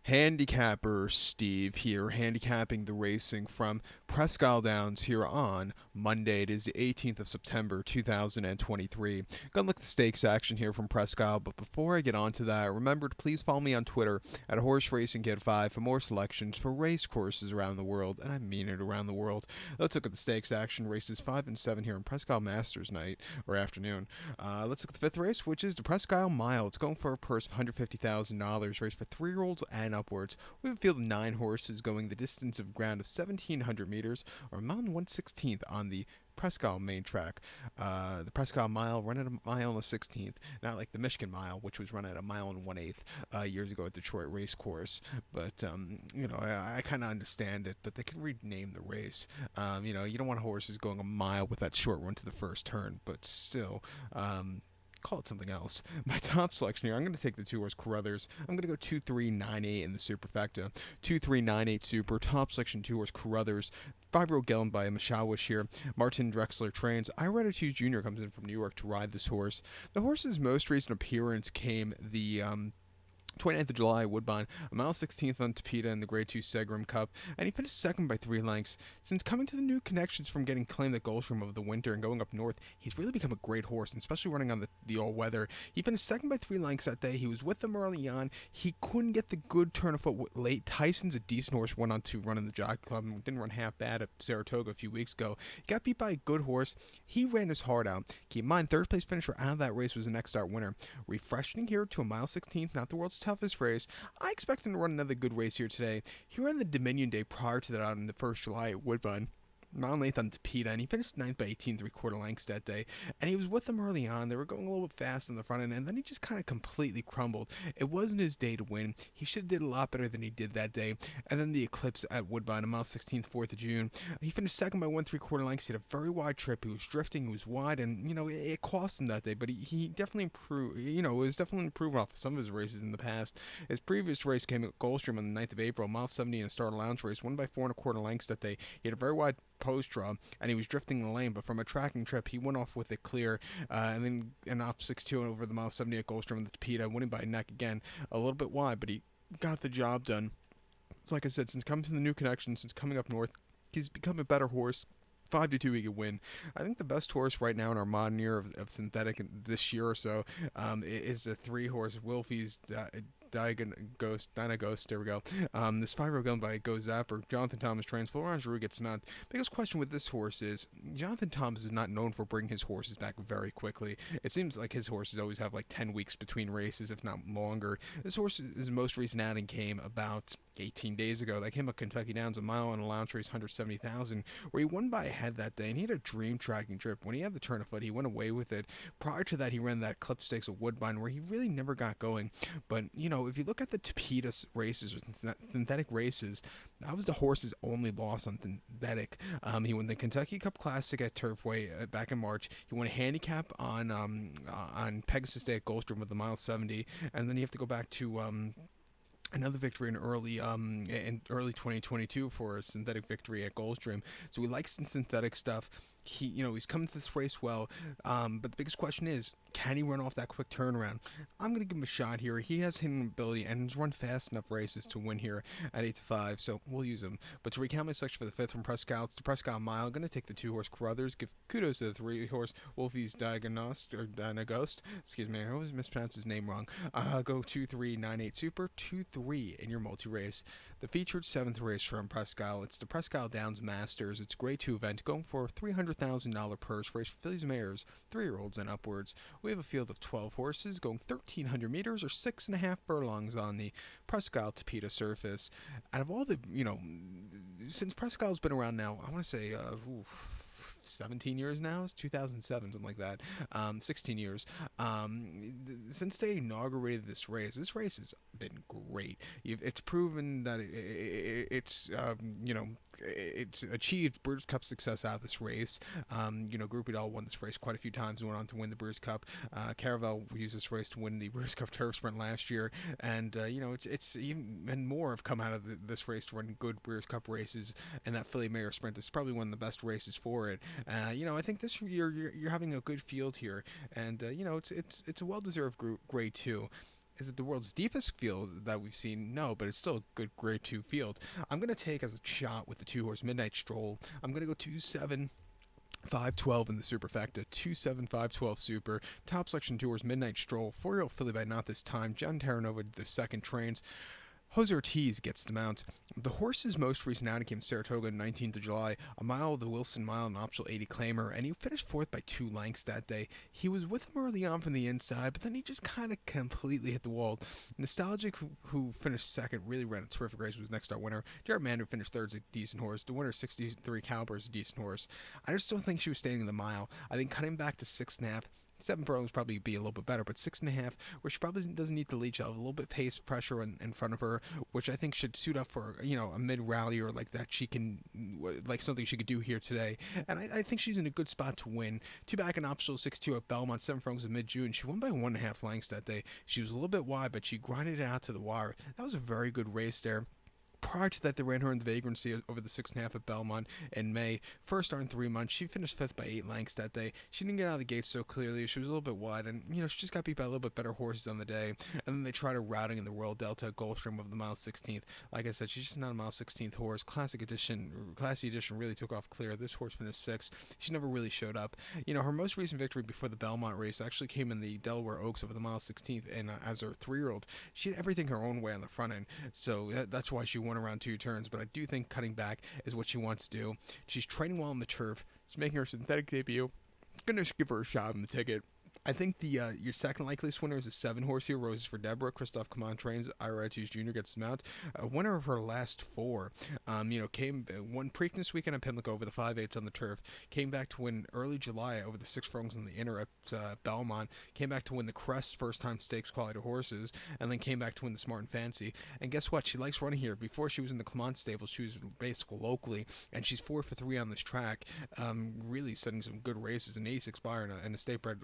Handicapper Steve here, handicapping the racing from Presque Downs here on Monday. It is the 18th of September 2023. Gonna look at the stakes action here from Presque, but before I get on to that, remember to please follow me on Twitter at Horse Racing Kid 5 for more selections for race courses around the world, and I mean it, around the world. Let's look at the stakes action, races 5 and 7 here in Presque Masters night or afternoon. Let's look at the fifth race, which is the Presque Mile. It's going for a purse of $150,000, race for 3-year-olds and upwards. We have a field of 9 horses going the distance of ground of 1,700 meters, or a mile and 1/16th on the Presque main track. The Presque Mile run at a mile and a 16th, not like the Michigan Mile, which was run at a mile and 1/8 years ago at Detroit Race Course. But I kind of understand it, but they can rename the race. You don't want horses going a mile with that short run to the first turn, but still. Call it something else. My top selection here, I'm going to take the 2-horse Carruthers. I'm going to go 2-3-9-8 in the superfecta. 2-3-9-8 super. Top selection 2-horse Carruthers. 5-year-old Gellin by Mashawish here. Martin Drexler trains. Ira Hughes Jr. comes in from New York to ride this horse. The horse's most recent appearance came the 29th of July, Woodbine, a mile 16th on Tapeta in the Grade 2 Segram Cup, and he finished second by 3 lengths. Since coming to the new connections from getting claimed at Gulfstream over the winter and going up north, he's really become a great horse, and especially running on the all-weather. He finished second by 3 lengths that day. He was with them early on. He couldn't get the good turn of foot late. Tyson's a decent horse, went on to run in the Jockey Club and didn't run half bad at Saratoga a few weeks ago. He got beat by a good horse. He ran his heart out. Keep in mind, third place finisher out of that race was the next start winner. Refreshing here to a mile 16th, not the world's toughest race. I expect him to run another good race here today. He ran the Dominion Day prior to that out on the 1st July at Woodbine. Mile and 8th on Tapeta, and he finished 9th by 18 3/4 lengths that day. And he was with them early on. They were going a little bit fast on the front end, and then he just kind of completely crumbled. It wasn't his day to win. He should have did a lot better than he did that day. And then the Eclipse at Woodbine, a mile 16th, 4th of June. He finished second by 1 3/4 lengths. He had a very wide trip. He was drifting. He was wide, and it cost him that day. But he definitely improved. It was definitely improved off of some of his races in the past. His previous race came at Gulfstream on the 9th of April, mile 70 in a Star Lounge race, won by 4 1/4 lengths that day. He had a very wide post draw, and he was drifting the lane, but from a tracking trip, he went off with it clear, and off 6-2 over the mile 70 at Gulfstream and the Tapeta, winning by a neck again, a little bit wide, but he got the job done. So like I said, since coming to the new connection, since coming up north, he's become a better horse. 5-2 he could win. I think the best horse right now in our modern era of synthetic this year or so is a 3-horse Wilfie's Ghost. There we go. This 5-year-old gun by Go Zapper. Jonathan Thomas trains. Florent Giroux gets not. Biggest question with this horse is Jonathan Thomas is not known for bringing his horses back very quickly. It seems like his horses always have like 10 weeks between races, if not longer. This horse's most recent outing came about 18 days ago. That came at Kentucky Downs, a mile on a lounge race, 170,000, where he won by a head that day, and he had a dream tracking trip. When he had the turn of foot, he went away with it. Prior to that, he ran that Clip Stakes at Woodbine, where he really never got going. But if you look at the Tapeta races or synthetic races, that was the horse's only loss on synthetic. He won the Kentucky Cup Classic at Turfway back in March. He won a handicap on Pegasus Day at Gulfstream with the mile 70, and then you have to go back to another victory in early 2022 for a synthetic victory at Gulfstream. So we like some synthetic stuff. He's coming to this race well, but the biggest question is, can he run off that quick turnaround? I'm going to give him a shot here. He has hitting ability and has run fast enough races to win here at 8-5, so we'll use him. But to recount my selection for the 5th from Presque, it's the Presque Mile. I'm going to take the 2-horse Carruthers. Give kudos to the 3-horse Wolfie's Diagnost. Excuse me, I always mispronounce his name wrong. Go 2-3-9-8 Super, 2-3 in your multi-race. The featured 7th race from Presque, it's the Presque Downs Masters. It's a Grade 2 event going for a $300,000 purse race for fillies and mares, 3-year-olds and upwards. We have a field of 12 horses going 1,300 meters or 6.5 furlongs on the Presque Tapeta surface. Out of all the, since Presque's been around now, I want to say, 17 years now. It's 2007, something like that. 16 years. Since they inaugurated this race has been great. It's proven that it's achieved British Cup success out of this race. Group Edel won this race quite a few times and went on to win the British Cup. Caravel used this race to win the British Cup Turf Sprint last year, and it's even more have come out of this race to run good British Cup races, and that Filly Mare Sprint is probably one of the best races for it. I think this year you're having a good field here, and it's a well-deserved grade 2. Is it the world's deepest field that we've seen? No, but it's still a good grade 2 field. I'm going to take as a shot with the 2-horse Midnight Stroll. I'm going to go 2-7. 512 in the superfecta, 27512 super, top selection 2 horse Midnight Stroll, 4-year-old filly by Not This Time, John Terranova the second trains, Jose Ortiz gets the mount. The horse's most recent outing came Saratoga 19th of July, a mile of the Wilson Mile, an optional 80 claimer, and he finished fourth by 2 lengths that day. He was with him early on from the inside, but then he just kind of completely hit the wall. Nostalgic, who finished second, really ran a terrific race, was next star winner. Jared Mann, who finished third, is a decent horse. The winner, 63 Caliber, is a decent horse. I just don't think she was staying in the mile. I think cutting back to 6.5. 7 furlongs probably be a little bit better, but 6.5, where she probably doesn't need the lead. She'll have a little bit pace pressure in front of her, which I think should suit up for a mid rally or like that. She can like something she could do here today, and I think she's in a good spot to win. 2 back and optional 6-2 at Belmont, 7 furlongs in mid June. She won by 1.5 lengths that day. She was a little bit wide, but she grinded it out to the wire. That was a very good race there. Prior to that, they ran her in the vagrancy over the 6.5 at Belmont in May. First start in 3 months. She finished 5th by 8 lengths that day. She didn't get out of the gate so clearly. She was a little bit wide, and she just got beat by a little bit better horses on the day. And then they tried her routing in the Royal Delta at Gulfstream over the mile 16th. Like I said, she's just not a mile 16th horse. Classy edition really took off clear. This horse finished 6th. She never really showed up. Her most recent victory before the Belmont race actually came in the Delaware Oaks over the mile 16th, and as her 3-year-old, she had everything her own way on the front end. So that's why she won around 2 turns. But I do think cutting back is what she wants to do. She's training well on the turf. She's making her synthetic debut. Gonna give her a shot on the ticket. I think the your second likeliest winner is a 7-horse here, Roses for Deborah. Christophe Command trains. Ira Itus Jr. gets the mount. Winner of her last 4. Came won Preakness weekend at Pimlico over the 5/8 on the turf. Came back to win early July over the 6 furlongs on the inner at Belmont. Came back to win the Crest first time stakes quality horses, and then came back to win the Smart and Fancy. And guess what? She likes running here. Before she was in the Clement stable, she was basically locally, and she's 4 for 3 on this track. Really setting some good races. An 86 Byron and a state bred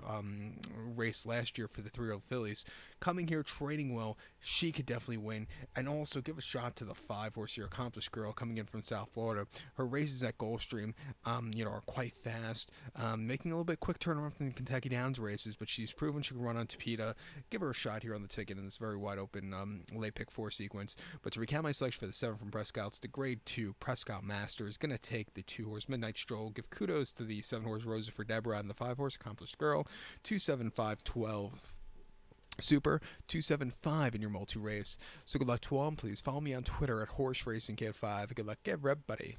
race last year for the 3-year-old fillies. Coming here, trading well, she could definitely win. And also give a shot to the 5-horse here, Accomplished Girl, coming in from South Florida. Her races at Gulfstream, are quite fast, making a little bit quick turnaround from the Kentucky Downs races, but she's proven she can run on Tapeta. Give her a shot here on the ticket in this very wide open late pick 4 sequence. But to recap my selection for the 7 from Presque, it's the grade 2 Presque Master is going to take the 2-horse Midnight Stroll. Give kudos to the 7-horse Rosa for Deborah and the 5-horse Accomplished Girl. 27512 Super 275 in your multi race. So good luck to all, and please follow me on Twitter at Horse Racing Kid 5. Good luck, everybody.